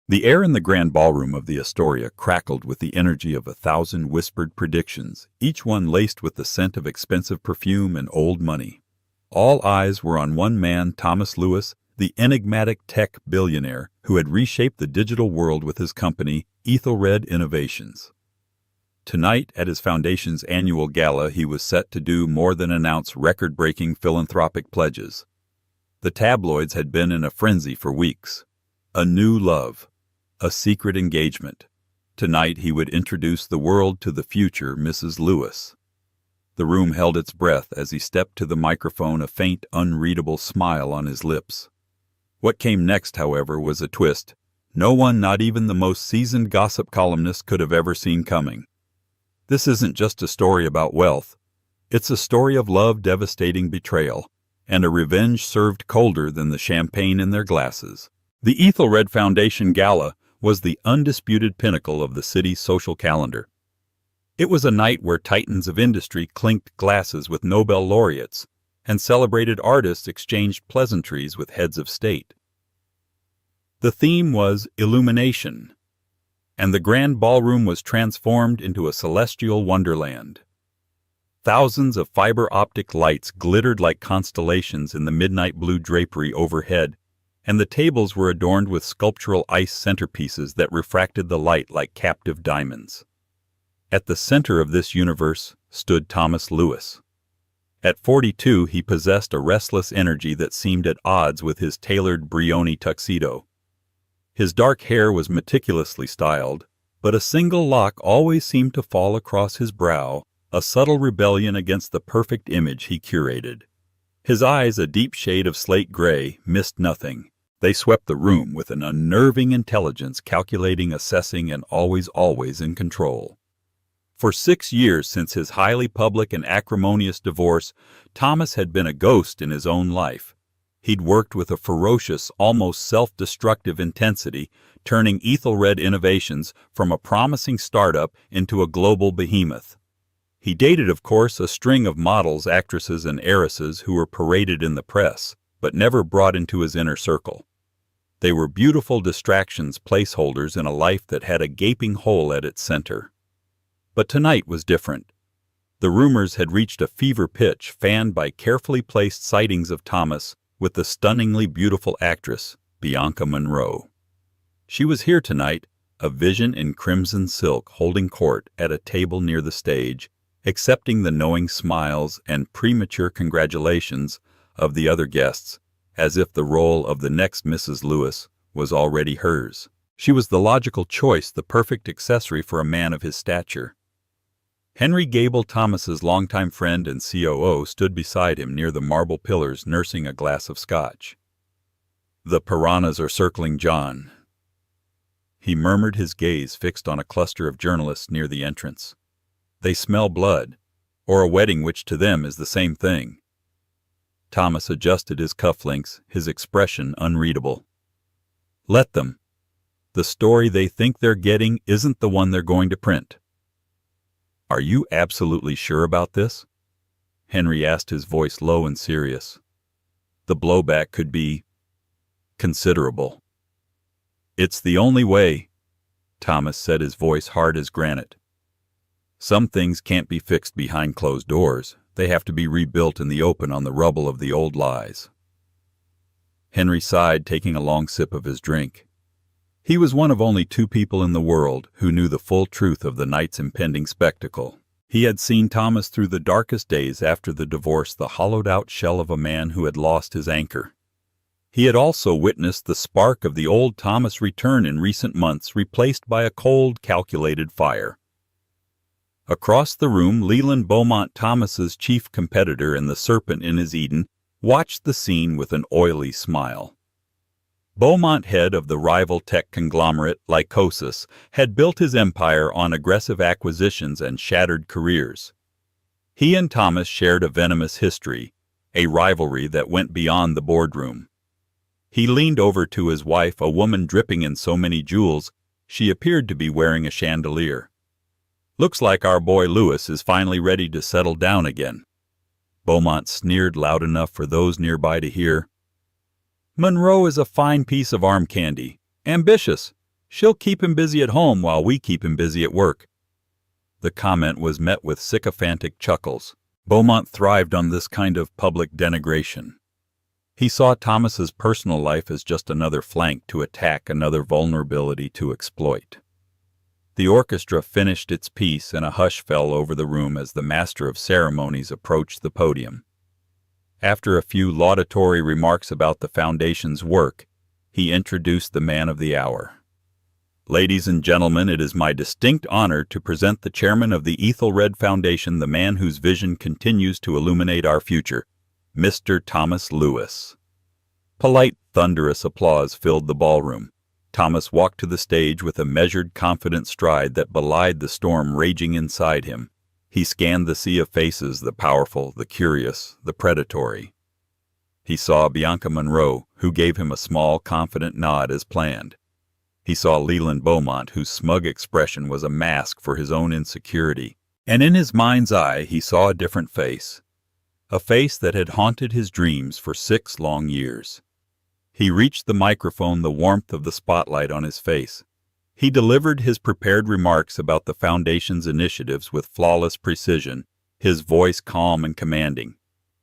The air in the grand ballroom of the Astoria crackled with the energy of 1,000 whispered predictions, each one laced with the scent of expensive perfume and old money. All eyes were on one man, Thomas Lewis, the enigmatic tech billionaire who had reshaped the digital world with his company, Ethelred Innovations. Tonight, at his foundation's annual gala, he was set to do more than announce record-breaking philanthropic pledges. The tabloids had been in a frenzy for weeks. A new love. A secret engagement. Tonight he would introduce the world to the future Mrs. Lewis. The room held its breath as he stepped to the microphone, a faint, unreadable smile on his lips. What came next, however, was a twist no one, not even the most seasoned gossip columnist, could have ever seen coming. This isn't just a story about wealth. It's a story of love, devastating betrayal, and a revenge served colder than the champagne in their glasses. The Ethelred Foundation Gala was the undisputed pinnacle of the city's social calendar. It was a night where titans of industry clinked glasses with Nobel laureates, and celebrated artists exchanged pleasantries with heads of state. The theme was illumination, and the grand ballroom was transformed into a celestial wonderland. Thousands of fiber-optic lights glittered like constellations in the midnight blue drapery overhead, and the tables were adorned with sculptural ice centerpieces that refracted the light like captive diamonds. At the center of this universe stood Thomas Lewis. At 42, he possessed a restless energy that seemed at odds with his tailored Brioni tuxedo. His dark hair was meticulously styled, but a single lock always seemed to fall across his brow, a subtle rebellion against the perfect image he curated. His eyes, a deep shade of slate gray, missed nothing. They swept the room with an unnerving intelligence, calculating, assessing, and always in control. For 6 years since his highly public and acrimonious divorce, Thomas had been a ghost in his own life. He'd worked with a ferocious, almost self-destructive intensity, turning Ethelred Innovations from a promising startup into a global behemoth. He dated, of course, a string of models, actresses, and heiresses who were paraded in the press, but never brought into his inner circle. They were beautiful distractions, placeholders in a life that had a gaping hole at its center. But tonight was different. The rumors had reached a fever pitch, fanned by carefully placed sightings of Thomas with the stunningly beautiful actress, Bianca Monroe. She was here tonight, a vision in crimson silk, holding court at a table near the stage, accepting the knowing smiles and premature congratulations of the other guests, as if the role of the next Mrs. Lewis was already hers. She was the logical choice, the perfect accessory for a man of his stature. Henry Gable, Thomas's longtime friend and COO, stood beside him near the marble pillars, nursing a glass of scotch. "The piranhas are circling John," he murmured, his gaze fixed on a cluster of journalists near the entrance. "They smell blood, or a wedding, which to them is the same thing." Thomas adjusted his cufflinks, his expression unreadable. "Let them. The story they think they're getting isn't the one they're going to print." "Are you absolutely sure about this?" Henry asked, his voice low and serious. "The blowback could be considerable." "It's the only way," Thomas said, his voice hard as granite. "Some things can't be fixed behind closed doors. They have to be rebuilt in the open on the rubble of the old lies." Henry sighed, taking a long sip of his drink. He was one of only 2 people in the world who knew the full truth of the night's impending spectacle. He had seen Thomas through the darkest days after the divorce, the hollowed-out shell of a man who had lost his anchor. He had also witnessed the spark of the old Thomas return in recent months, replaced by a cold, calculated fire. Across the room, Leland Beaumont, Thomas's chief competitor and the serpent in his Eden, watched the scene with an oily smile. Beaumont, head of the rival tech conglomerate Lycosis, had built his empire on aggressive acquisitions and shattered careers. He and Thomas shared a venomous history, a rivalry that went beyond the boardroom. He leaned over to his wife, a woman dripping in so many jewels she appeared to be wearing a chandelier. "Looks like our boy Lewis is finally ready to settle down again." Beaumont sneered loud enough for those nearby to hear. "Monroe is a fine piece of arm candy. Ambitious, She'll keep him busy at home while we keep him busy at work." The comment was met with sycophantic chuckles. Beaumont thrived on this kind of public denigration. He saw Thomas's personal life as just another flank to attack, another vulnerability to exploit. The orchestra finished its piece and a hush fell over the room as the master of ceremonies approached the podium. After a few laudatory remarks about the Foundation's work, he introduced the man of the hour. "Ladies and gentlemen, it is my distinct honor to present the chairman of the Ethelred Foundation, the man whose vision continues to illuminate our future, Mr. Thomas Lewis." Polite, thunderous applause filled the ballroom. Thomas walked to the stage with a measured, confident stride that belied the storm raging inside him. He scanned the sea of faces, the powerful, the curious, the predatory. He saw Bianca Monroe, who gave him a small, confident nod as planned. He saw Leland Beaumont, whose smug expression was a mask for his own insecurity. And in his mind's eye he saw a different face. A face that had haunted his dreams for 6 long years. He reached the microphone, the warmth of the spotlight on his face. He delivered his prepared remarks about the Foundation's initiatives with flawless precision, his voice calm and commanding.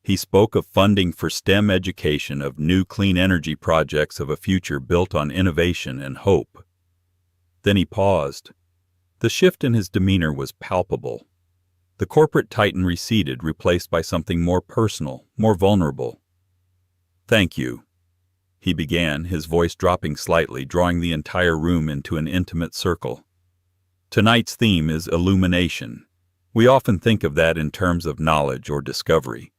He spoke of funding for STEM education, of new clean energy projects, of a future built on innovation and hope. Then he paused. The shift in his demeanor was palpable. The corporate titan receded, replaced by something more personal, more vulnerable. "Thank you," he began, his voice dropping slightly, drawing the entire room into an intimate circle. "Tonight's theme is illumination. We often think of that in terms of knowledge or discovery.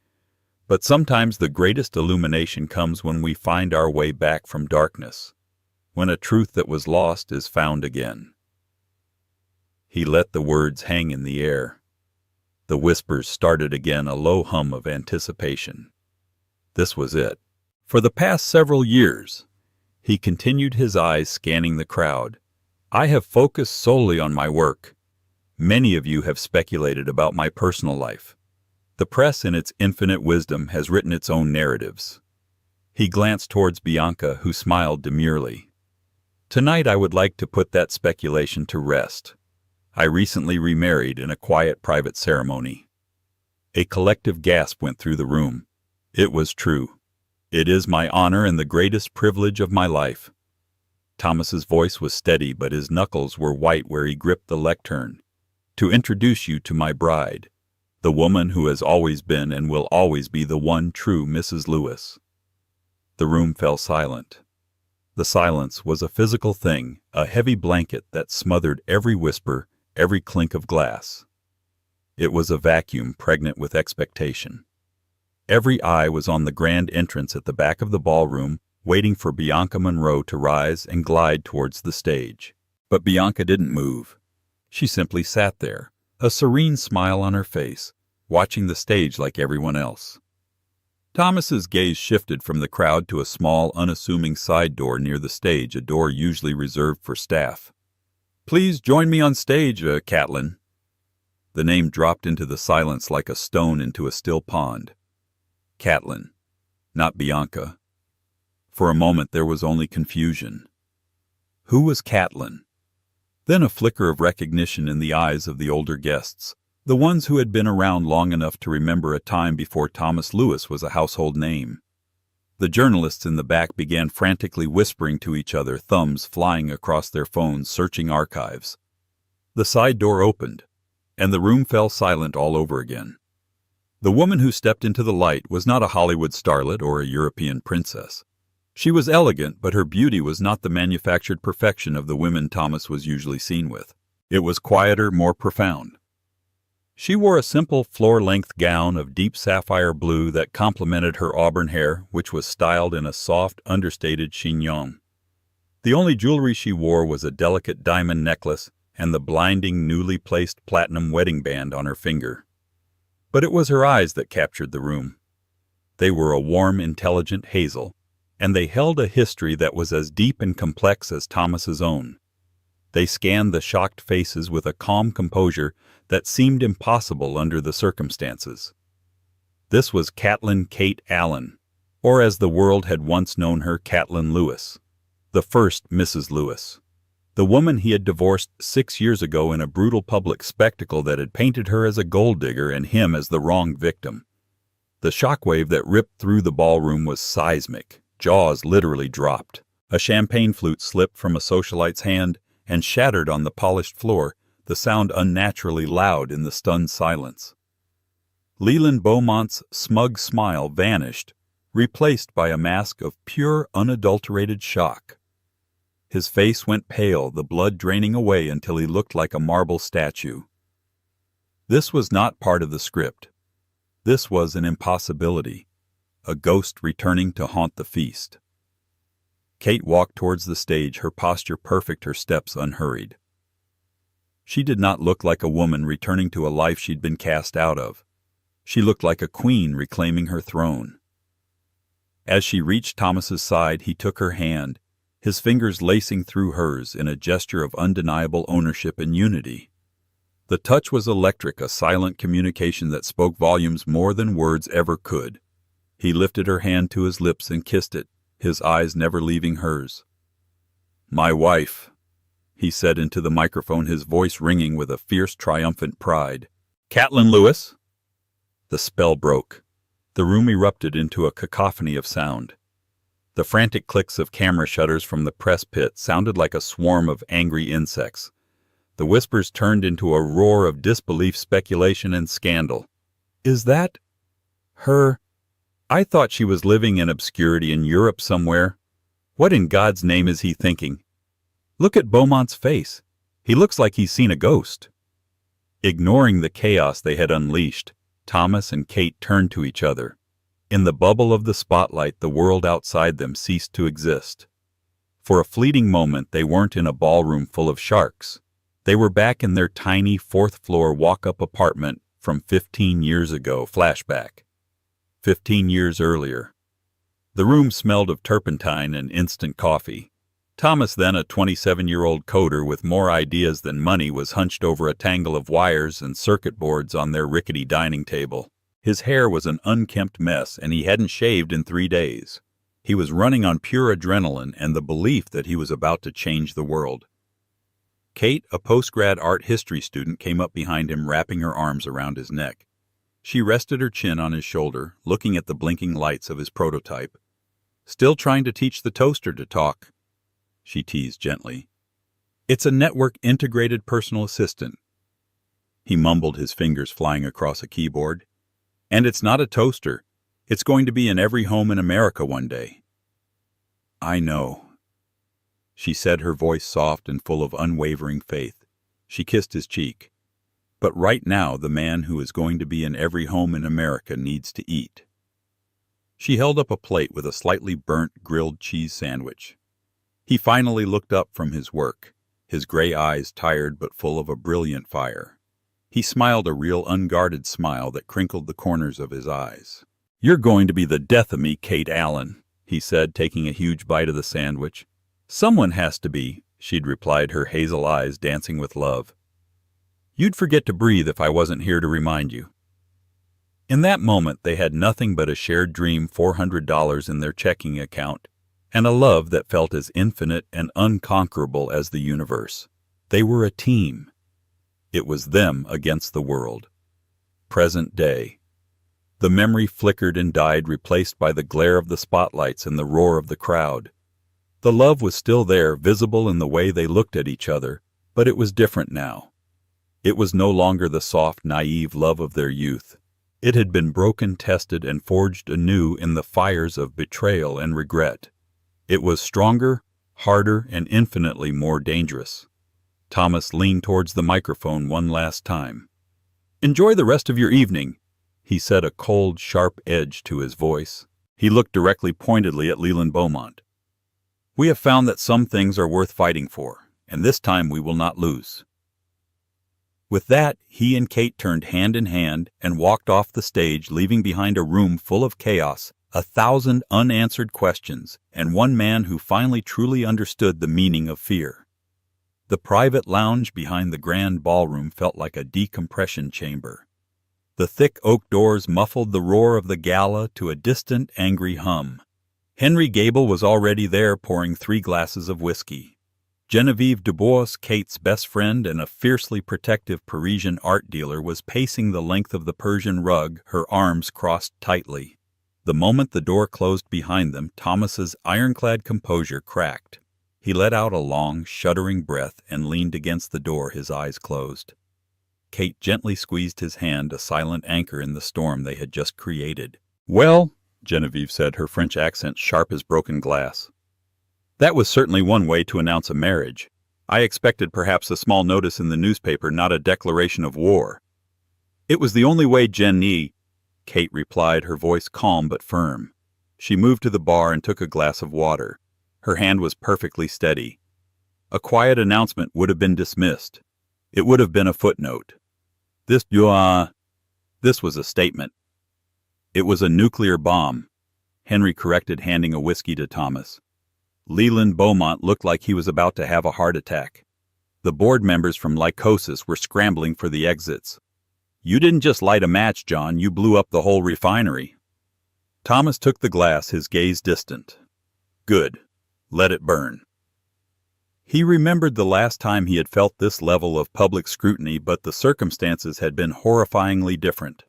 But sometimes the greatest illumination comes when we find our way back from darkness, when a truth that was lost is found again." He let the words hang in the air. The whispers started again, a low hum of anticipation. This was it. For the past several years, he continued, his eyes scanning the crowd, "I have focused solely on my work. Many of you have speculated about my personal life. The press, in its infinite wisdom, has written its own narratives." He glanced towards Bianca, who smiled demurely. "Tonight I would like to put that speculation to rest. I recently remarried in a quiet private ceremony." A collective gasp went through the room. It was true. "It is my honor and the greatest privilege of my life." Thomas's voice was steady, but his knuckles were white where he gripped the lectern. "To introduce you to my bride, the woman who has always been and will always be the one true Mrs. Lewis." The room fell silent. The silence was a physical thing, a heavy blanket that smothered every whisper, every clink of glass. It was a vacuum pregnant with expectation. Every eye was on the grand entrance at the back of the ballroom, waiting for Bianca Monroe to rise and glide towards the stage. But Bianca didn't move. She simply sat there, a serene smile on her face, watching the stage like everyone else. Thomas's gaze shifted from the crowd to a small, unassuming side door near the stage, a door usually reserved for staff. "Please join me on stage, Catelyn." The name dropped into the silence like a stone into a still pond. Catelyn, not Bianca. For a moment there was only confusion. Who was Catelyn? Then a flicker of recognition in the eyes of the older guests, the ones who had been around long enough to remember a time before Thomas Lewis was a household name. The journalists in the back began frantically whispering to each other, thumbs flying across their phones, searching archives. The side door opened, and the room fell silent all over again. The woman who stepped into the light was not a Hollywood starlet or a European princess. She was elegant, but her beauty was not the manufactured perfection of the women Thomas was usually seen with. It was quieter, more profound. She wore a simple floor-length gown of deep sapphire blue that complemented her auburn hair, which was styled in a soft, understated chignon. The only jewelry she wore was a delicate diamond necklace and the blinding, newly placed platinum wedding band on her finger. But it was her eyes that captured the room. They were a warm, intelligent hazel, and they held a history that was as deep and complex as Thomas's own. They scanned the shocked faces with a calm composure that seemed impossible under the circumstances. This was Catelyn Kate Allen, or as the world had once known her, Catelyn Lewis, the first Mrs. Lewis. The woman he had divorced 6 years ago in a brutal public spectacle that had painted her as a gold digger and him as the wrong victim. The shockwave that ripped through the ballroom was seismic. Jaws literally dropped. A champagne flute slipped from a socialite's hand and shattered on the polished floor, the sound unnaturally loud in the stunned silence. Leland Beaumont's smug smile vanished, replaced by a mask of pure, unadulterated shock. His face went pale, the blood draining away until he looked like a marble statue. This was not part of the script. This was an impossibility, a ghost returning to haunt the feast. Kate walked towards the stage, her posture perfect, her steps unhurried. She did not look like a woman returning to a life she'd been cast out of. She looked like a queen reclaiming her throne. As she reached Thomas's side, he took her hand, his fingers lacing through hers in a gesture of undeniable ownership and unity. The touch was electric, a silent communication that spoke volumes more than words ever could. He lifted her hand to his lips and kissed it, his eyes never leaving hers. "My wife," he said into the microphone, his voice ringing with a fierce, triumphant pride. "Catelyn Lewis." The spell broke. The room erupted into a cacophony of sound. The frantic clicks of camera shutters from the press pit sounded like a swarm of angry insects. The whispers turned into a roar of disbelief, speculation, and scandal. "Is that her? I thought she was living in obscurity in Europe somewhere. What in God's name is he thinking? Look at Beaumont's face. He looks like he's seen a ghost." Ignoring the chaos they had unleashed, Thomas and Kate turned to each other. In the bubble of the spotlight, the world outside them ceased to exist. For a fleeting moment, they weren't in a ballroom full of sharks. They were back in their tiny fourth-floor walk-up apartment from 15 years ago. Flashback. 15 years earlier. The room smelled of turpentine and instant coffee. Thomas, then a 27-year-old coder with more ideas than money, was hunched over a tangle of wires and circuit boards on their rickety dining table. His hair was an unkempt mess, and he hadn't shaved in 3 days. He was running on pure adrenaline and the belief that he was about to change the world. Kate, a post-grad art history student, came up behind him, wrapping her arms around his neck. She rested her chin on his shoulder, looking at the blinking lights of his prototype. "Still trying to teach the toaster to talk," she teased gently. "It's a network-integrated personal assistant." He mumbled, his fingers flying across a keyboard. "And it's not a toaster. It's going to be in every home in America one day." "I know," she said, her voice soft and full of unwavering faith. She kissed his cheek. "But right now, the man who is going to be in every home in America needs to eat." She held up a plate with a slightly burnt grilled cheese sandwich. He finally looked up from his work, his gray eyes tired but full of a brilliant fire. He smiled, a real unguarded smile that crinkled the corners of his eyes. "You're going to be the death of me, Kate Allen," he said, taking a huge bite of the sandwich. "Someone has to be," she'd replied, her hazel eyes dancing with love. "You'd forget to breathe if I wasn't here to remind you." In that moment, they had nothing but a shared dream, $400 in their checking account, and a love that felt as infinite and unconquerable as the universe. They were a team. It was them against the world. Present day. The memory flickered and died, replaced by the glare of the spotlights and the roar of the crowd. The love was still there, visible in the way they looked at each other, but it was different now. It was no longer the soft, naive love of their youth. It had been broken, tested, and forged anew in the fires of betrayal and regret. It was stronger, harder, and infinitely more dangerous. Thomas leaned towards the microphone one last time. "Enjoy the rest of your evening," he said, a cold, sharp edge to his voice. He looked directly, pointedly at Leland Beaumont. "We have found that some things are worth fighting for, and this time we will not lose." With that, he and Kate turned hand in hand and walked off the stage, leaving behind a room full of chaos, 1,000 unanswered questions, and one man who finally truly understood the meaning of fear. The private lounge behind the grand ballroom felt like a decompression chamber. The thick oak doors muffled the roar of the gala to a distant, angry hum. Henry Gable was already there, pouring 3 glasses of whiskey. Genevieve Dubois, Kate's best friend and a fiercely protective Parisian art dealer, was pacing the length of the Persian rug, her arms crossed tightly. The moment the door closed behind them, Thomas's ironclad composure cracked. He let out a long, shuddering breath and leaned against the door, his eyes closed. Kate gently squeezed his hand, a silent anchor in the storm they had just created. "Well," Genevieve said, her French accent sharp as broken glass. "That was certainly one way to announce a marriage. I expected perhaps a small notice in the newspaper, not a declaration of war." "It was the only way, Jenny," Kate replied, her voice calm but firm. She moved to the bar and took a glass of water. Her hand was perfectly steady. A quiet announcement would have been dismissed. It would have been a footnote. This was a statement. It was a nuclear bomb, Henry corrected, handing a whiskey to Thomas. Leland Beaumont looked like he was about to have a heart attack. The board members from Lycosis were scrambling for the exits. "You didn't just light a match, John, you blew up the whole refinery." Thomas took the glass, his gaze distant. "Good. Let it burn." He remembered the last time he had felt this level of public scrutiny, but the circumstances had been horrifyingly different.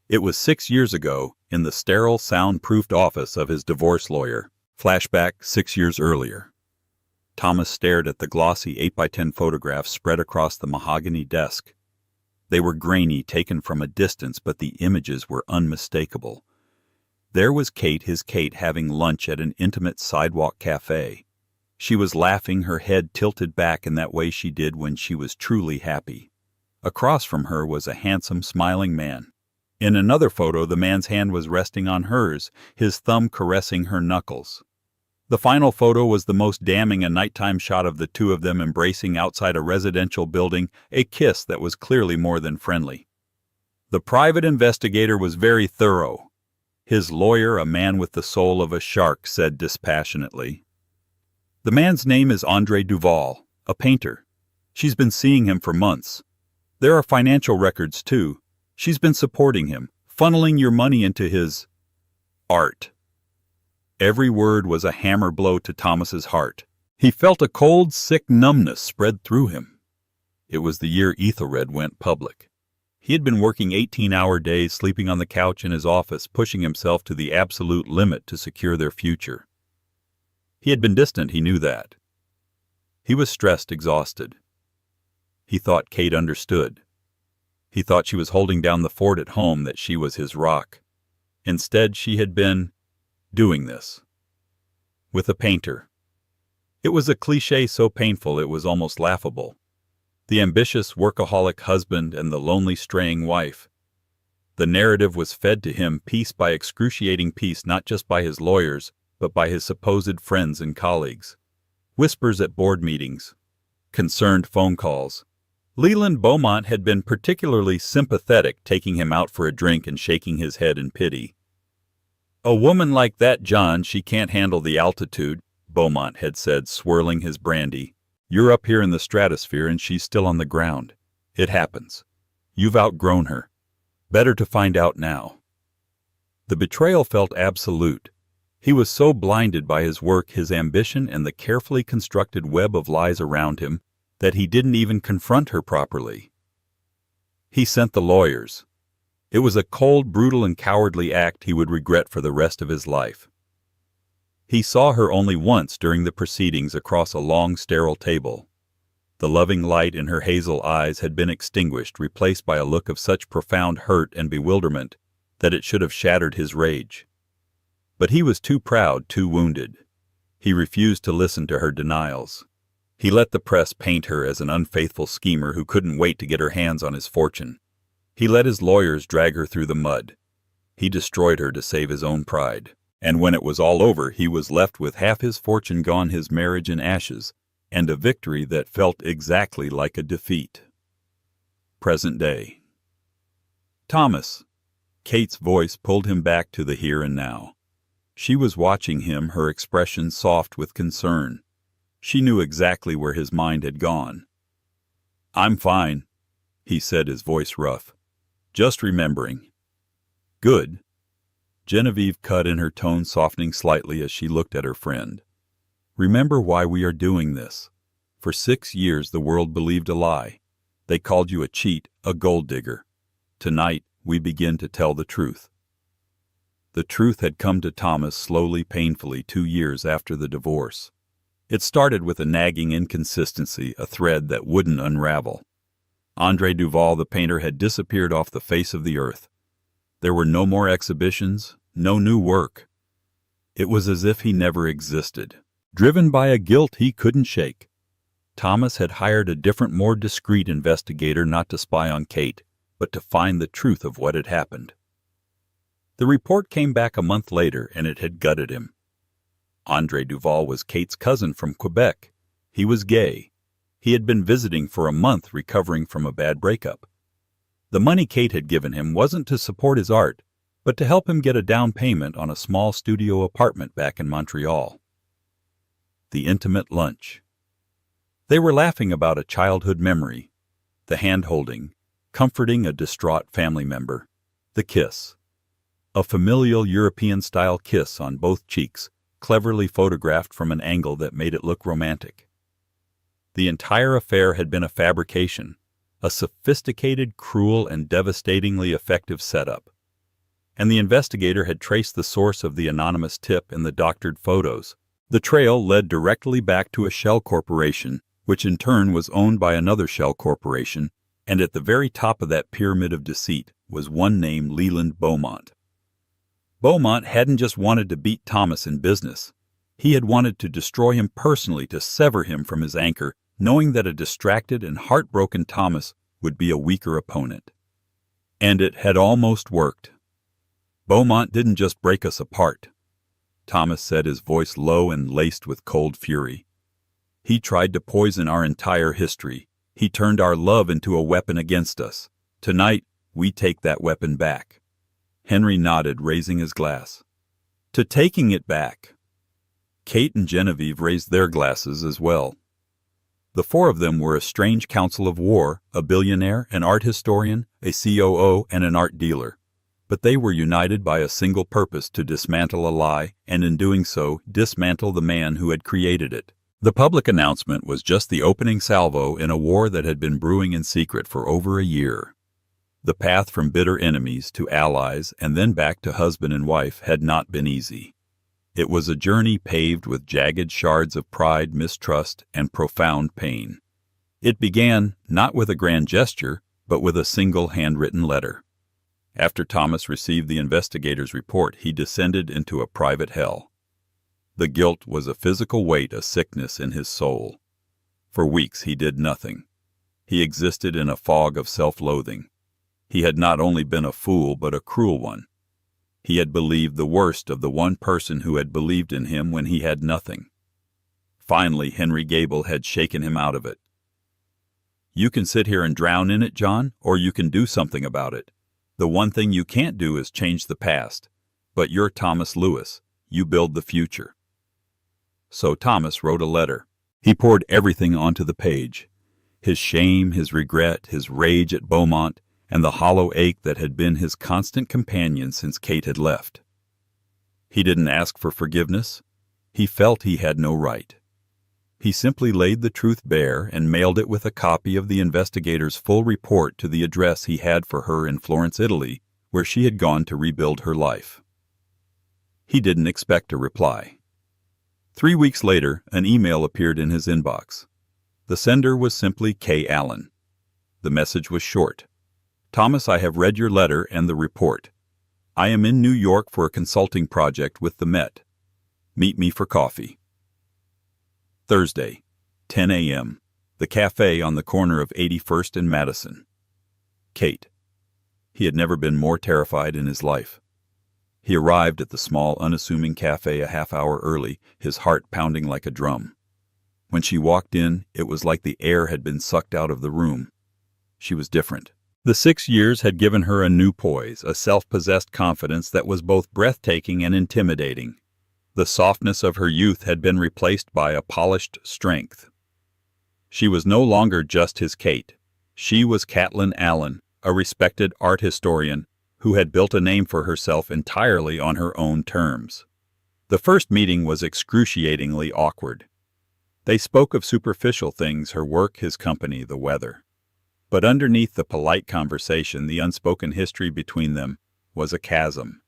It was 6 years ago, in the sterile, soundproofed office of his divorce lawyer. Flashback 6 years earlier. Thomas stared at the glossy 8x10 photographs spread across the mahogany desk. They were grainy, taken from a distance, but the images were unmistakable. There was Kate, his Kate, having lunch at an intimate sidewalk cafe. She was laughing, her head tilted back in that way she did when she was truly happy. Across from her was a handsome, smiling man. In another photo, the man's hand was resting on hers, his thumb caressing her knuckles. The final photo was the most damning, a nighttime shot of the two of them embracing outside a residential building, a kiss that was clearly more than friendly. The private investigator was very thorough. His lawyer, a man with the soul of a shark, said dispassionately. "The man's name is André Duval, a painter. She's been seeing him for months. There are financial records, too. She's been supporting him, funneling your money into his art." Every word was a hammer blow to Thomas's heart. He felt a cold, sick numbness spread through him. It was the year Ethelred went public. He had been working 18-hour days, sleeping on the couch in his office, pushing himself to the absolute limit to secure their future. He had been distant, he knew that. He was stressed, exhausted. He thought Kate understood. He thought she was holding down the fort at home, that she was his rock. Instead, she had been doing this. With a painter. It was a cliché so painful it was almost laughable. The ambitious workaholic husband and the lonely straying wife. The narrative was fed to him piece by excruciating piece, not just by his lawyers, but by his supposed friends and colleagues. Whispers at board meetings. Concerned phone calls. Leland Beaumont had been particularly sympathetic, taking him out for a drink and shaking his head in pity. "A woman like that, John, she can't handle the altitude," Beaumont had said, swirling his brandy. "You're up here in the stratosphere and she's still on the ground. It happens. You've outgrown her. Better to find out now." The betrayal felt absolute. He was so blinded by his work, his ambition, and the carefully constructed web of lies around him that he didn't even confront her properly. He sent the lawyers. It was a cold, brutal, and cowardly act he would regret for the rest of his life. He saw her only once during the proceedings across a long, sterile table. The loving light in her hazel eyes had been extinguished, replaced by a look of such profound hurt and bewilderment that it should have shattered his rage. But he was too proud, too wounded. He refused to listen to her denials. He let the press paint her as an unfaithful schemer who couldn't wait to get her hands on his fortune. He let his lawyers drag her through the mud. He destroyed her to save his own pride. And when it was all over, he was left with half his fortune gone, his marriage in ashes, and a victory that felt exactly like a defeat. Present day. "Thomas." Kate's voice pulled him back to the here and now. She was watching him, her expression soft with concern. She knew exactly where his mind had gone. "I'm fine," he said, his voice rough. "Just remembering." "Good." Genevieve cut in, her tone softening slightly as she looked at her friend. "Remember why we are doing this. For 6 years the world believed a lie. They called you a cheat, a gold digger. Tonight, we begin to tell the truth. The truth had come to Thomas slowly, painfully, 2 years after the divorce. It started with a nagging inconsistency, a thread that wouldn't unravel. André Duval, the painter, had disappeared off the face of the earth. There were no more exhibitions, no new work. It was as if he never existed. Driven by a guilt he couldn't shake, Thomas had hired a different, more discreet investigator not to spy on Kate, but to find the truth of what had happened. The report came back a month later, and it had gutted him. André Duval was Kate's cousin from Quebec. He was gay. He had been visiting for a month, recovering from a bad breakup. The money Kate had given him wasn't to support his art, but to help him get a down payment on a small studio apartment back in Montreal. The intimate lunch. They were laughing about a childhood memory, the hand-holding, comforting a distraught family member, the kiss. A familial European-style kiss on both cheeks, cleverly photographed from an angle that made it look romantic. The entire affair had been a fabrication, a sophisticated, cruel, and devastatingly effective setup. And the investigator had traced the source of the anonymous tip in the doctored photos. The trail led directly back to a shell corporation, which in turn was owned by another shell corporation, and at the very top of that pyramid of deceit was one name, Leland Beaumont. Beaumont hadn't just wanted to beat Thomas in business. He had wanted to destroy him personally, to sever him from his anchor, knowing that a distracted and heartbroken Thomas would be a weaker opponent. And it had almost worked. Beaumont didn't just break us apart, Thomas said, his voice low and laced with cold fury. He tried to poison our entire history. He turned our love into a weapon against us. Tonight, we take that weapon back. Henry nodded, raising his glass. To taking it back. Kate and Genevieve raised their glasses as well. The four of them were a strange council of war, a billionaire, an art historian, a COO, and an art dealer. But they were united by a single purpose: to dismantle a lie, and in doing so, dismantle the man who had created it. The public announcement was just the opening salvo in a war that had been brewing in secret for over a year. The path from bitter enemies to allies and then back to husband and wife had not been easy. It was a journey paved with jagged shards of pride, mistrust, and profound pain. It began not with a grand gesture, but with a single handwritten letter. After Thomas received the investigator's report, he descended into a private hell. The guilt was a physical weight, a sickness in his soul. For weeks he did nothing. He existed in a fog of self-loathing. He had not only been a fool, but a cruel one. He had believed the worst of the one person who had believed in him when he had nothing. Finally, Henry Gable had shaken him out of it. You can sit here and drown in it, John, or you can do something about it. The one thing you can't do is change the past. But you're Thomas Lewis. You build the future. So Thomas wrote a letter. He poured everything onto the page. His shame, his regret, his rage at Beaumont, and the hollow ache that had been his constant companion since Kate had left. He didn't ask for forgiveness. He felt he had no right. He simply laid the truth bare and mailed it with a copy of the investigator's full report to the address he had for her in Florence, Italy, where she had gone to rebuild her life. He didn't expect a reply. 3 weeks later, an email appeared in his inbox. The sender was simply K. Allen. The message was short. Thomas, I have read your letter and the report. I am in New York for a consulting project with the Met. Meet me for coffee. Thursday, 10 a.m. The cafe on the corner of 81st and Madison. Kate. He had never been more terrified in his life. He arrived at the small, unassuming cafe a half hour early, his heart pounding like a drum. When she walked in, it was like the air had been sucked out of the room. She was different. The 6 years had given her a new poise, a self-possessed confidence that was both breathtaking and intimidating. The softness of her youth had been replaced by a polished strength. She was no longer just his Kate. She was Caitlin Allen, a respected art historian who had built a name for herself entirely on her own terms. The first meeting was excruciatingly awkward. They spoke of superficial things, her work, his company, the weather. But underneath the polite conversation, the unspoken history between them was a chasm.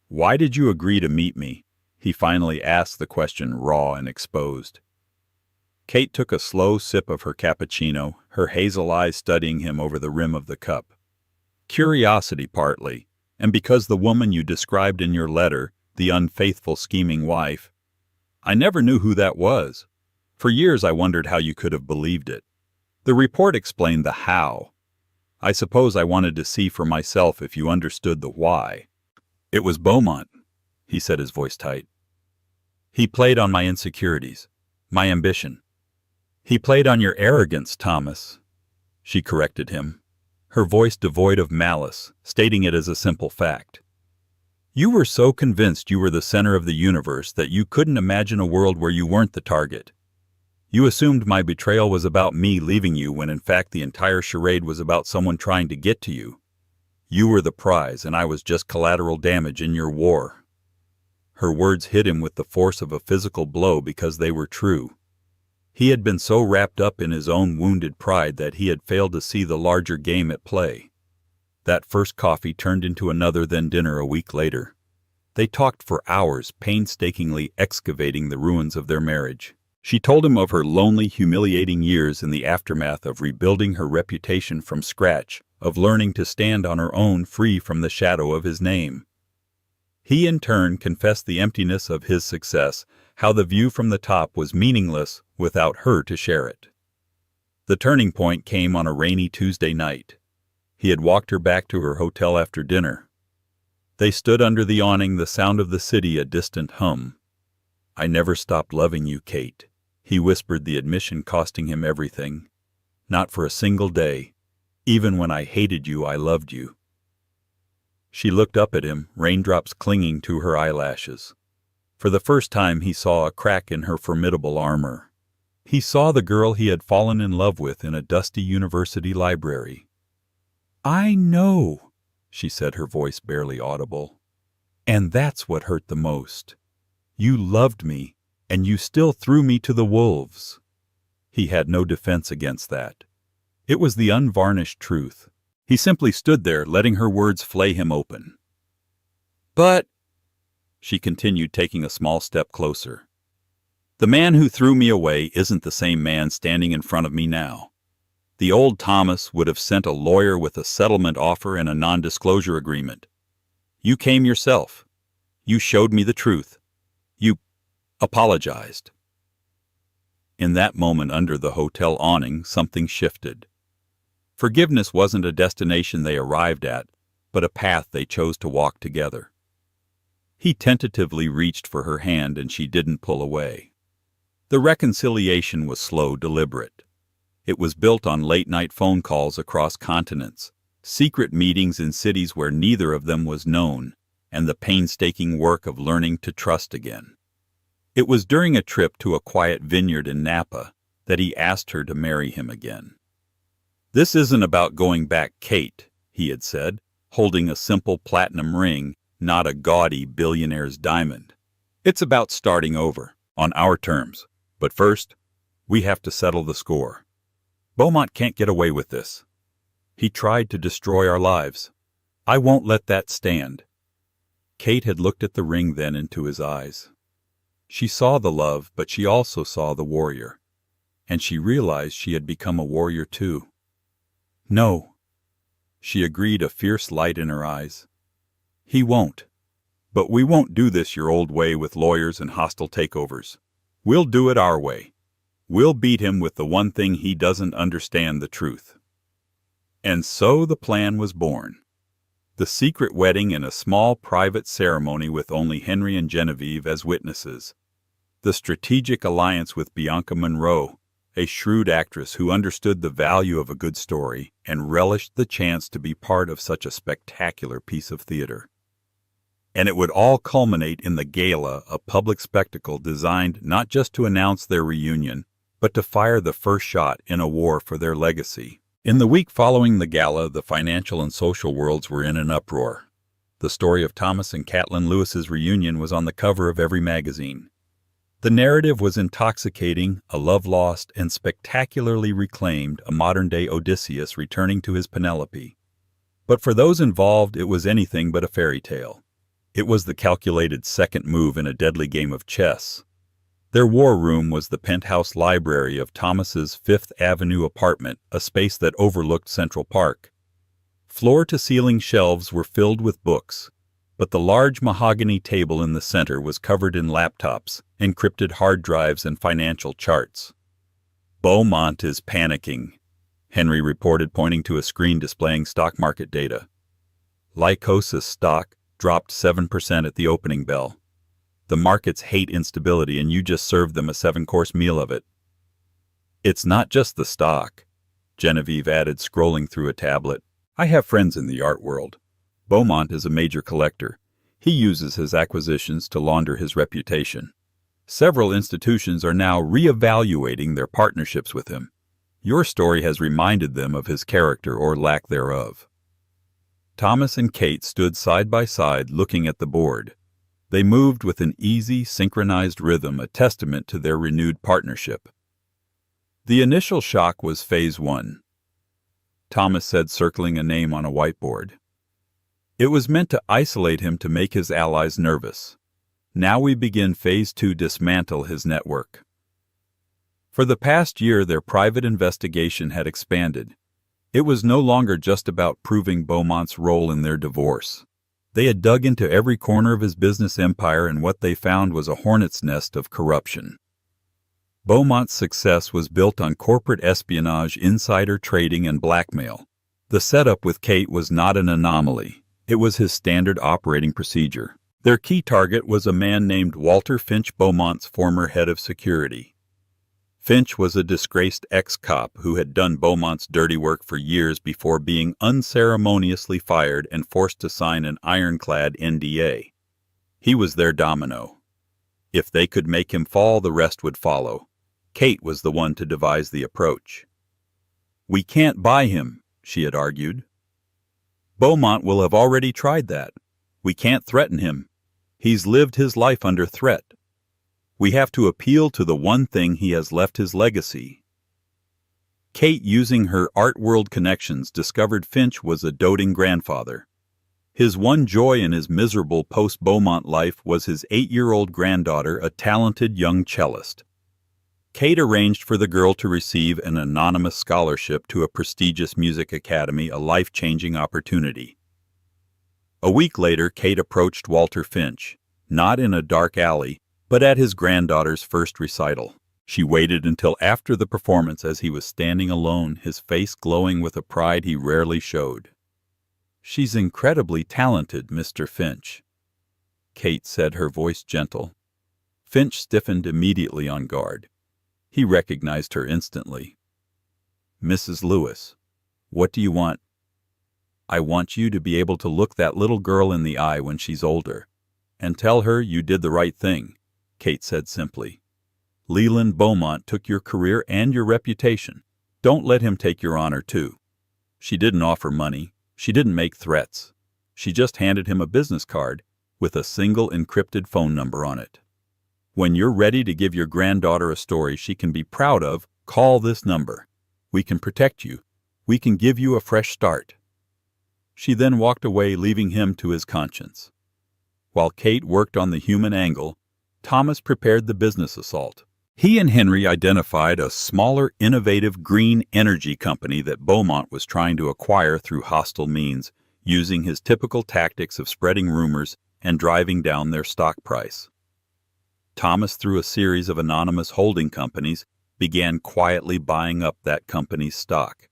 "Why did you agree to meet me?" He finally asked the question, raw and exposed. Kate took a slow sip of her cappuccino, her hazel eyes studying him over the rim of the cup. "Curiosity, partly, and because the woman you described in your letter, the unfaithful, scheming wife, I never knew who that was. For years I wondered how you could have believed it. The report explained the how. I suppose I wanted to see for myself if you understood the why." "It was Beaumont," he said, his voice tight. "He played on my insecurities, my ambition. He played on your arrogance, Thomas," she corrected him, her voice devoid of malice, stating it as a simple fact. "You were so convinced you were the center of the universe that you couldn't imagine a world where you weren't the target. You assumed my betrayal was about me leaving you when in fact the entire charade was about someone trying to get to you. You were the prize and I was just collateral damage in your war." Her words hit him with the force of a physical blow because they were true. He had been so wrapped up in his own wounded pride that he had failed to see the larger game at play. That first coffee turned into another, then dinner a week later. They talked for hours, painstakingly excavating the ruins of their marriage. She told him of her lonely, humiliating years in the aftermath of rebuilding her reputation from scratch, of learning to stand on her own free from the shadow of his name. He in turn confessed the emptiness of his success, how the view from the top was meaningless without her to share it. The turning point came on a rainy Tuesday night. He had walked her back to her hotel after dinner. They stood under the awning, the sound of the city a distant hum. "I never stopped loving you, Kate," he whispered, the admission costing him everything. "Not for a single day. Even when I hated you, I loved you." She looked up at him, raindrops clinging to her eyelashes. For the first time he saw a crack in her formidable armor. He saw the girl he had fallen in love with in a dusty university library. "I know," she said, her voice barely audible. "And that's what hurt the most. You loved me, and you still threw me to the wolves." He had no defense against that. It was the unvarnished truth. He simply stood there, letting her words flay him open. "But," she continued, taking a small step closer, "the man who threw me away isn't the same man standing in front of me now. The old Thomas would have sent a lawyer with a settlement offer and a non-disclosure agreement. You came yourself. You showed me the truth. You apologized." In that moment under the hotel awning, something shifted. Forgiveness wasn't a destination they arrived at, but a path they chose to walk together. He tentatively reached for her hand and she didn't pull away. The reconciliation was slow, deliberate. It was built on late-night phone calls across continents, secret meetings in cities where neither of them was known, and the painstaking work of learning to trust again. It was during a trip to a quiet vineyard in Napa that he asked her to marry him again. "This isn't about going back, Kate," he had said, holding a simple platinum ring, not a gaudy billionaire's diamond. "It's about starting over, on our terms. But first, we have to settle the score. Beaumont can't get away with this. He tried to destroy our lives. I won't let that stand." Kate had looked at the ring, then into his eyes. She saw the love, but she also saw the warrior. And she realized she had become a warrior too. "No," she agreed, a fierce light in her eyes. "He won't. But we won't do this your old way with lawyers and hostile takeovers. We'll do it our way. We'll beat him with the one thing he doesn't understand, the truth." And so the plan was born. The secret wedding in a small private ceremony with only Henry and Genevieve as witnesses. The strategic alliance with Bianca Monroe, a shrewd actress who understood the value of a good story and relished the chance to be part of such a spectacular piece of theater. And it would all culminate in the gala, a public spectacle designed not just to announce their reunion, but to fire the first shot in a war for their legacy. In the week following the gala, the financial and social worlds were in an uproar. The story of Thomas and Catelyn Lewis's reunion was on the cover of every magazine. The narrative was intoxicating, a love lost and spectacularly reclaimed, a modern-day Odysseus returning to his Penelope. But for those involved, it was anything but a fairy tale. It was the calculated second move in a deadly game of chess. Their war room was the penthouse library of Thomas's Fifth Avenue apartment, a space that overlooked Central Park. Floor-to-ceiling shelves were filled with books, but the large mahogany table in the center was covered in laptops, encrypted hard drives, and financial charts. "Beaumont is panicking," Henry reported, pointing to a screen displaying stock market data. Lycosis stock dropped 7% at the opening bell. The markets hate instability, and you just served them a 7-course meal of it. "It's not just the stock," Genevieve added, scrolling through a tablet. "I have friends in the art world. Beaumont is a major collector. He uses his acquisitions to launder his reputation. Several institutions are now re-evaluating their partnerships with him. Your story has reminded them of his character or lack thereof." Thomas and Kate stood side by side looking at the board. They moved with an easy, synchronized rhythm, a testament to their renewed partnership. The initial shock was phase 1. Thomas said, circling a name on a whiteboard. "It was meant to isolate him to make his allies nervous. Now we begin phase 2, dismantle his network." For the past year, their private investigation had expanded. It was no longer just about proving Beaumont's role in their divorce. They had dug into every corner of his business empire, and what they found was a hornet's nest of corruption. Beaumont's success was built on corporate espionage, insider trading, and blackmail. The setup with Kate was not an anomaly. It was his standard operating procedure. Their key target was a man named Walter Finch, Beaumont's former head of security. Finch was a disgraced ex-cop who had done Beaumont's dirty work for years before being unceremoniously fired and forced to sign an ironclad NDA. He was their domino. If they could make him fall, the rest would follow. Kate was the one to devise the approach. "We can't buy him," she had argued. "Beaumont will have already tried that. We can't threaten him. He's lived his life under threat. We have to appeal to the one thing he has left, his legacy." Kate, using her art world connections, discovered Finch was a doting grandfather. His one joy in his miserable post-Beaumont life was his 8-year-old granddaughter, a talented young cellist. Kate arranged for the girl to receive an anonymous scholarship to a prestigious music academy, a life-changing opportunity. A week later, Kate approached Walter Finch, not in a dark alley, but at his granddaughter's first recital. She waited until after the performance, as he was standing alone, his face glowing with a pride he rarely showed. "She's incredibly talented, Mr. Finch," Kate said, her voice gentle. Finch stiffened, immediately on guard. He recognized her instantly. "Mrs. Lewis, what do you want?" "I want you to be able to look that little girl in the eye when she's older, and tell her you did the right thing," Kate said simply. "Leland Beaumont took your career and your reputation. Don't let him take your honor, too." She didn't offer money. She didn't make threats. She just handed him a business card with a single encrypted phone number on it. "When you're ready to give your granddaughter a story she can be proud of, call this number. We can protect you. We can give you a fresh start." She then walked away, leaving him to his conscience. While Kate worked on the human angle, Thomas prepared the business assault. He and Henry identified a smaller, innovative green energy company that Beaumont was trying to acquire through hostile means, using his typical tactics of spreading rumors and driving down their stock price. Thomas, through a series of anonymous holding companies, began quietly buying up that company's stock.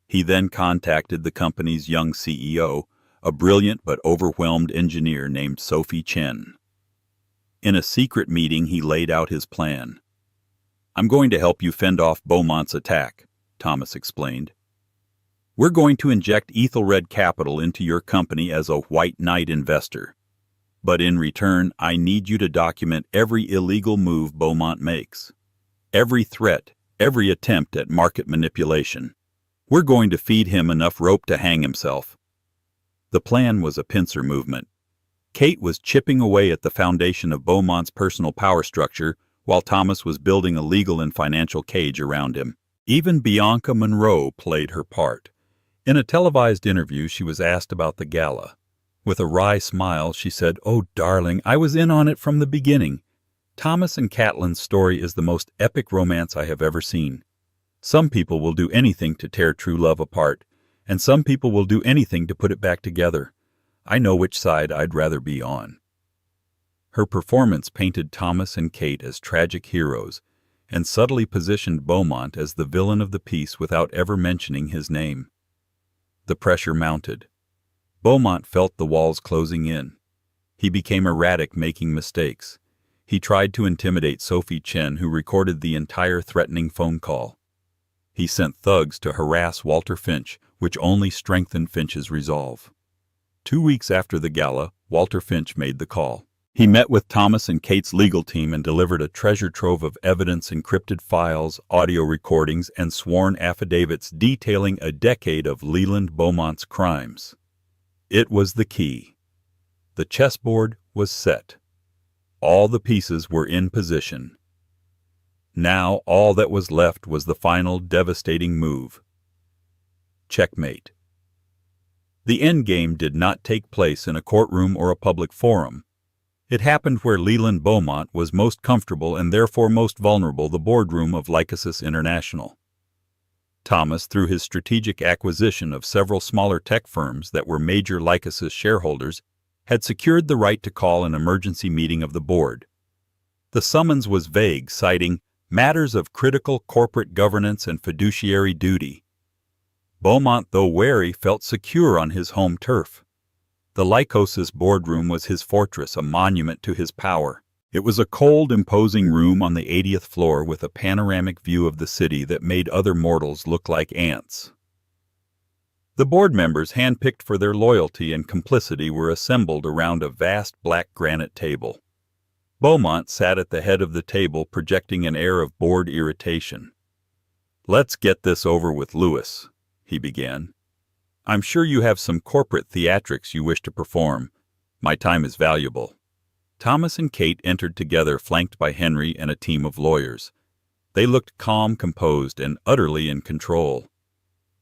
He then contacted the company's young CEO, a brilliant but overwhelmed engineer named Sophie Chen. In a secret meeting, he laid out his plan. "I'm going to help you fend off Beaumont's attack," Thomas explained. "We're going to inject Ethelred capital into your company as a white knight investor. But in return, I need you to document every illegal move Beaumont makes. Every threat, every attempt at market manipulation. We're going to feed him enough rope to hang himself." The plan was a pincer movement. Kate was chipping away at the foundation of Beaumont's personal power structure, while Thomas was building a legal and financial cage around him. Even Bianca Monroe played her part. In a televised interview, she was asked about the gala. With a wry smile, she said, "Oh, darling, I was in on it from the beginning. Thomas and Catelyn's story is the most epic romance I have ever seen. Some people will do anything to tear true love apart, and some people will do anything to put it back together. I know which side I'd rather be on." Her performance painted Thomas and Kate as tragic heroes and subtly positioned Beaumont as the villain of the piece without ever mentioning his name. The pressure mounted. Beaumont felt the walls closing in. He became erratic, making mistakes. He tried to intimidate Sophie Chen, who recorded the entire threatening phone call. He sent thugs to harass Walter Finch, which only strengthened Finch's resolve. 2 weeks after the gala, Walter Finch made the call. He met with Thomas and Kate's legal team and delivered a treasure trove of evidence, encrypted files, audio recordings, and sworn affidavits detailing a decade of Leland Beaumont's crimes. It was the key. The chessboard was set. All the pieces were in position. Now all that was left was the final devastating move. Checkmate. The endgame did not take place in a courtroom or a public forum. It happened where Leland Beaumont was most comfortable and therefore most vulnerable, the boardroom of Lycosis International. Thomas, through his strategic acquisition of several smaller tech firms that were major Lycosis shareholders, had secured the right to call an emergency meeting of the board. The summons was vague, citing matters of critical corporate governance and fiduciary duty. Beaumont, though wary, felt secure on his home turf. The Lycosis boardroom was his fortress, a monument to his power. It was a cold, imposing room on the 80th floor with a panoramic view of the city that made other mortals look like ants. The board members, handpicked for their loyalty and complicity, were assembled around a vast black granite table. Beaumont sat at the head of the table, projecting an air of bored irritation. "Let's get this over with, Lewis," he began. "I'm sure you have some corporate theatrics you wish to perform. My time is valuable." Thomas and Kate entered together, flanked by Henry and a team of lawyers. They looked calm, composed, and utterly in control.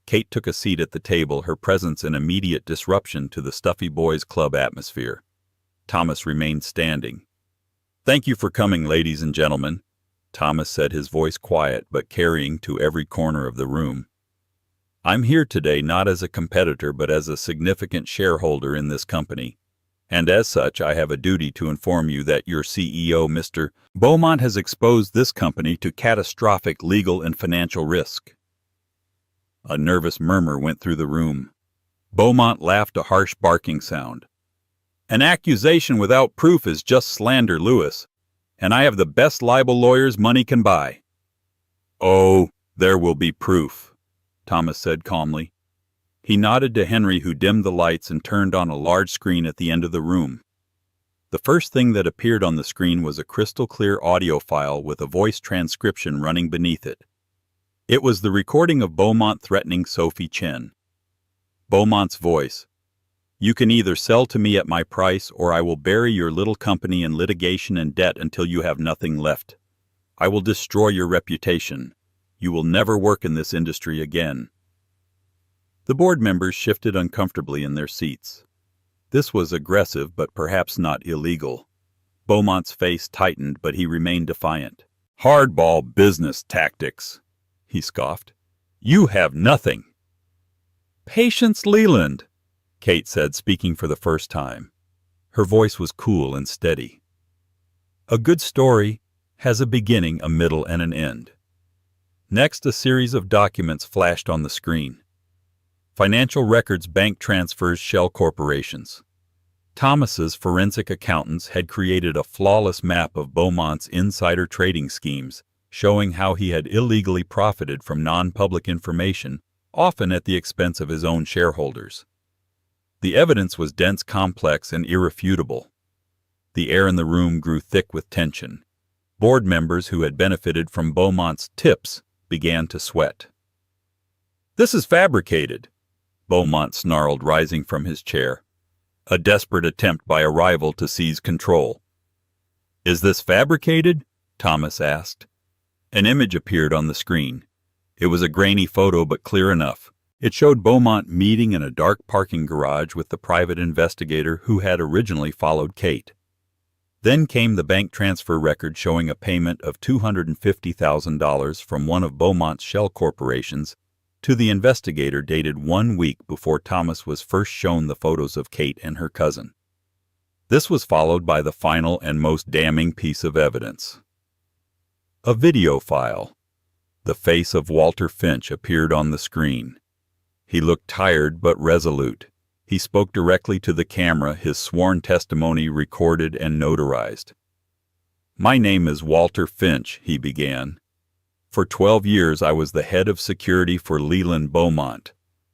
Kate took a seat at the table, her presence an immediate disruption to the stuffy boys' club atmosphere. Thomas remained standing. "Thank you for coming, ladies and gentlemen," Thomas said, his voice quiet but carrying to every corner of the room. "I'm here today not as a competitor but as a significant shareholder in this company, and as such I have a duty to inform you that your CEO, Mr. Beaumont, has exposed this company to catastrophic legal and financial risk." A nervous murmur went through the room. Beaumont laughed, a harsh barking sound. "An accusation without proof is just slander, Lewis, and I have the best libel lawyers money can buy." "Oh, there will be proof," Thomas said calmly. He nodded to Henry, who dimmed the lights and turned on a large screen at the end of the room. The first thing that appeared on the screen was a crystal-clear audio file with a voice transcription running beneath it. It was the recording of Beaumont threatening Sophie Chen. Beaumont's voice: "You can either sell to me at my price, or I will bury your little company in litigation and debt until you have nothing left. I will destroy your reputation. You will never work in this industry again." The board members shifted uncomfortably in their seats. This was aggressive, but perhaps not illegal. Beaumont's face tightened, but he remained defiant. "Hardball business tactics," he scoffed. "You have nothing." "Patience, Leland," Kate said, speaking for the first time. Her voice was cool and steady. "A good story has a beginning, a middle, and an end." Next, a series of documents flashed on the screen. Financial records, bank transfers, shell corporations. Thomas's forensic accountants had created a flawless map of Beaumont's insider trading schemes, showing how he had illegally profited from non-public information, often at the expense of his own shareholders. The evidence was dense, complex, and irrefutable. The air in the room grew thick with tension. Board members who had benefited from Beaumont's tips began to sweat. "This is fabricated," Beaumont snarled, rising from his chair. "A desperate attempt by a rival to seize control." "Is this fabricated?" Thomas asked. An image appeared on the screen. It was a grainy photo but clear enough. It showed Beaumont meeting in a dark parking garage with the private investigator who had originally followed Kate. Then came the bank transfer record showing a payment of $250,000 from one of Beaumont's shell corporations to the investigator dated 1 week before Thomas was first shown the photos of Kate and her cousin. This was followed by the final and most damning piece of evidence. A video file. The face of Walter Finch appeared on the screen. He looked tired but resolute. He spoke directly to the camera, his sworn testimony recorded and notarized. "My name is Walter Finch," he began. "For 12 years I was the head of security for Leland Beaumont.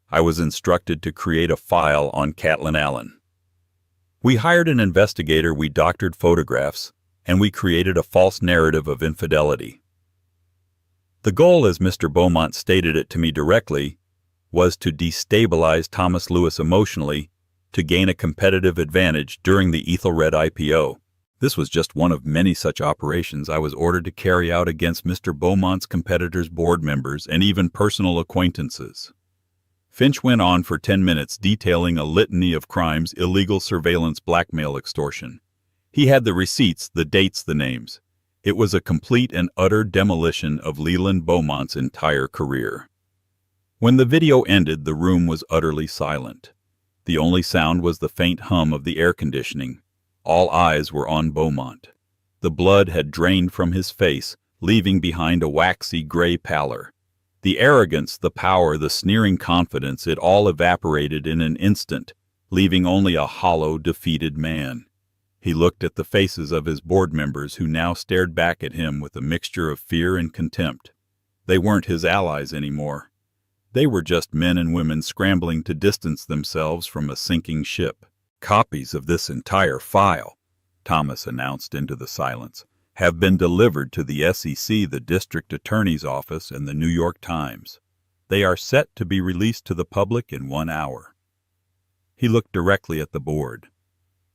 I was instructed to create a file on Catelyn Allen. We hired an investigator, we doctored photographs, and we created a false narrative of infidelity. The goal, as Mr. Beaumont stated it to me directly, was to destabilize Thomas Lewis emotionally to gain a competitive advantage during the Ethelred IPO. This was just one of many such operations I was ordered to carry out against Mr. Beaumont's competitors' board members and even personal acquaintances." Finch went on for 10 minutes detailing a litany of crimes: illegal surveillance, blackmail, extortion. He had the receipts, the dates, the names. It was a complete and utter demolition of Leland Beaumont's entire career. When the video ended, the room was utterly silent. The only sound was the faint hum of the air conditioning. All eyes were on Beaumont. The blood had drained from his face, leaving behind a waxy gray pallor. The arrogance, the power, the sneering confidence, it all evaporated in an instant, leaving only a hollow, defeated man. He looked at the faces of his board members who now stared back at him with a mixture of fear and contempt. They weren't his allies anymore. They were just men and women scrambling to distance themselves from a sinking ship. "Copies of this entire file," Thomas announced into the silence, "have been delivered to the SEC, the District Attorney's Office, and the New York Times. They are set to be released to the public in 1 hour." He looked directly at the board.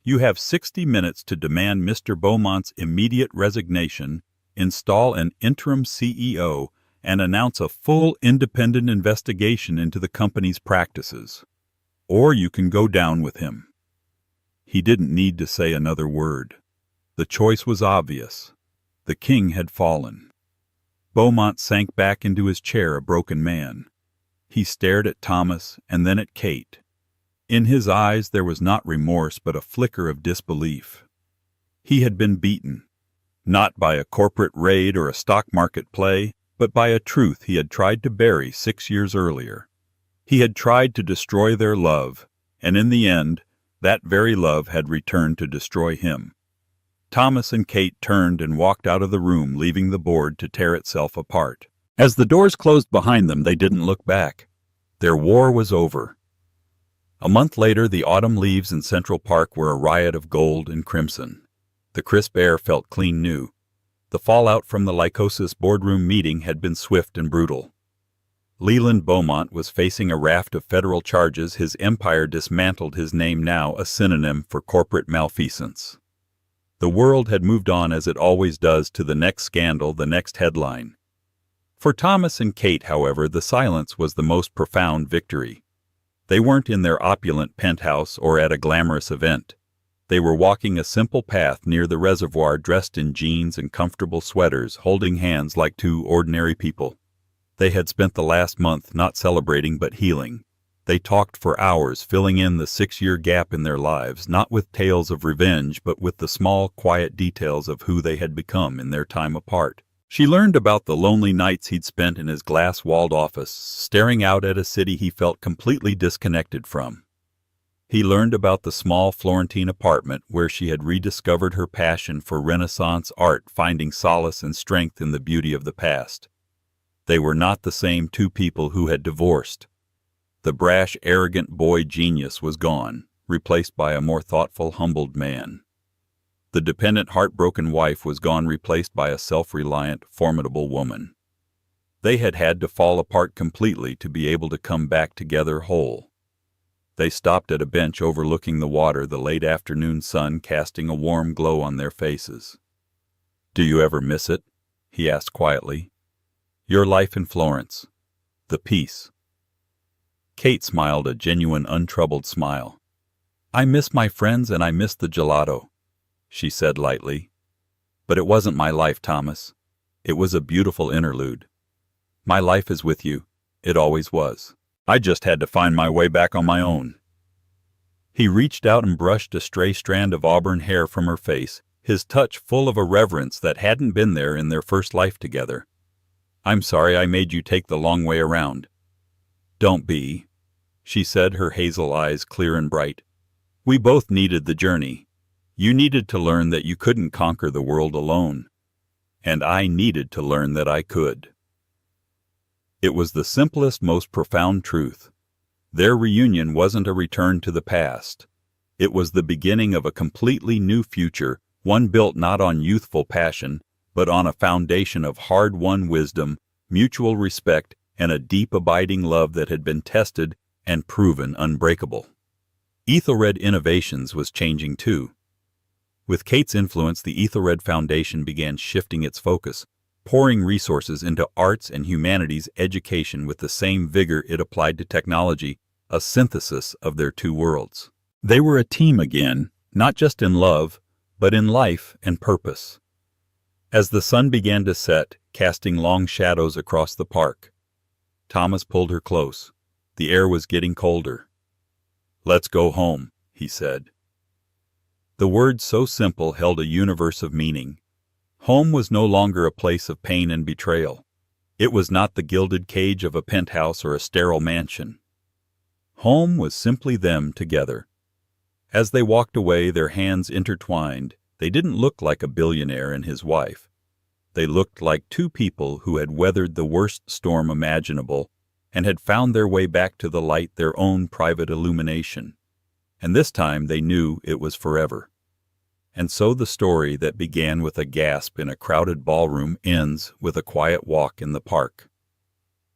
"You have 60 minutes to demand Mr. Beaumont's immediate resignation, install an interim CEO, and announce a full independent investigation into the company's practices. Or you can go down with him." He didn't need to say another word. The choice was obvious. The king had fallen. Beaumont sank back into his chair a broken man. He stared at Thomas and then at Kate. In his eyes there was not remorse but a flicker of disbelief. He had been beaten, not by a corporate raid or a stock market play, but by a truth he had tried to bury 6 years earlier. He had tried to destroy their love, and in the end, that very love had returned to destroy him. Thomas and Kate turned and walked out of the room, leaving the board to tear itself apart. As the doors closed behind them, they didn't look back. Their war was over. A month later, the autumn leaves in Central Park were a riot of gold and crimson. The crisp air felt clean new. The fallout from the Lycosis boardroom meeting had been swift and brutal. Leland Beaumont was facing a raft of federal charges, his empire dismantled, his name now a synonym for corporate malfeasance. The world had moved on, as it always does, to the next scandal, the next headline. For Thomas and Kate, however, the silence was the most profound victory. They weren't in their opulent penthouse or at a glamorous event. They were walking a simple path near the reservoir, dressed in jeans and comfortable sweaters, holding hands like two ordinary people. They had spent the last month not celebrating but healing. They talked for hours, filling in the 6-year gap in their lives, not with tales of revenge, but with the small, quiet details of who they had become in their time apart. She learned about the lonely nights he'd spent in his glass-walled office, staring out at a city he felt completely disconnected from. He learned about the small Florentine apartment where she had rediscovered her passion for Renaissance art, finding solace and strength in the beauty of the past. They were not the same two people who had divorced. The brash, arrogant boy genius was gone, replaced by a more thoughtful, humbled man. The dependent, heartbroken wife was gone, replaced by a self-reliant, formidable woman. They had had to fall apart completely to be able to come back together whole. They stopped at a bench overlooking the water, the late afternoon sun casting a warm glow on their faces. Do you ever miss it? He asked quietly. Your life in Florence. The peace. Kate smiled a genuine, untroubled smile. I miss my friends and I miss the gelato, she said lightly. But it wasn't my life, Thomas. It was a beautiful interlude. My life is with you. It always was. I just had to find my way back on my own. He reached out and brushed a stray strand of auburn hair from her face, his touch full of a reverence that hadn't been there in their first life together. I'm sorry I made you take the long way around. Don't be, she said, her hazel eyes clear and bright. We both needed the journey. You needed to learn that you couldn't conquer the world alone. And I needed to learn that I could. It was the simplest, most profound truth. Their reunion wasn't a return to the past. It was the beginning of a completely new future, one built not on youthful passion, but on a foundation of hard-won wisdom, mutual respect, and a deep abiding love that had been tested and proven unbreakable. Ethelred Innovations was changing too. With Kate's influence, the Ethelred Foundation began shifting its focus, pouring resources into arts and humanities education with the same vigor it applied to technology, a synthesis of their two worlds. They were a team again, not just in love, but in life and purpose. As the sun began to set, casting long shadows across the park, Thomas pulled her close. The air was getting colder. Let's go home, he said. The words, so simple, held a universe of meaning. Home was no longer a place of pain and betrayal. It was not the gilded cage of a penthouse or a sterile mansion. Home was simply them together. As they walked away, their hands intertwined, they didn't look like a billionaire and his wife. They looked like two people who had weathered the worst storm imaginable and had found their way back to the light, their own private illumination. And this time they knew it was forever. And so the story that began with a gasp in a crowded ballroom ends with a quiet walk in the park.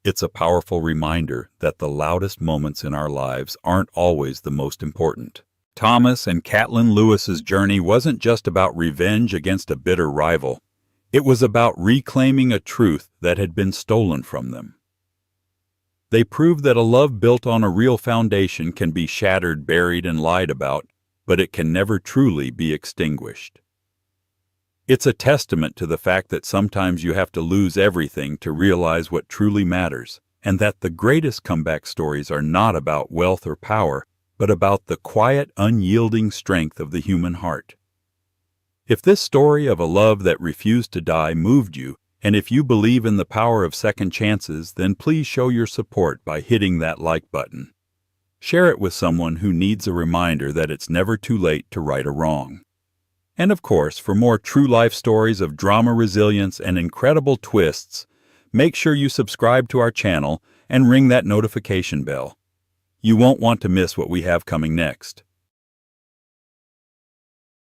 It's a powerful reminder that the loudest moments in our lives aren't always the most important. Thomas and Catelyn Lewis's journey wasn't just about revenge against a bitter rival. It was about reclaiming a truth that had been stolen from them. They proved that a love built on a real foundation can be shattered, buried, and lied about, but it can never truly be extinguished. It's a testament to the fact that sometimes you have to lose everything to realize what truly matters, and that the greatest comeback stories are not about wealth or power, but about the quiet, unyielding strength of the human heart. If this story of a love that refused to die moved you, and if you believe in the power of second chances, then please show your support by hitting that like button. Share it with someone who needs a reminder that it's never too late to right a wrong. And of course, for more true life stories of drama, resilience, and incredible twists, make sure you subscribe to our channel and ring that notification bell. You won't want to miss what we have coming next.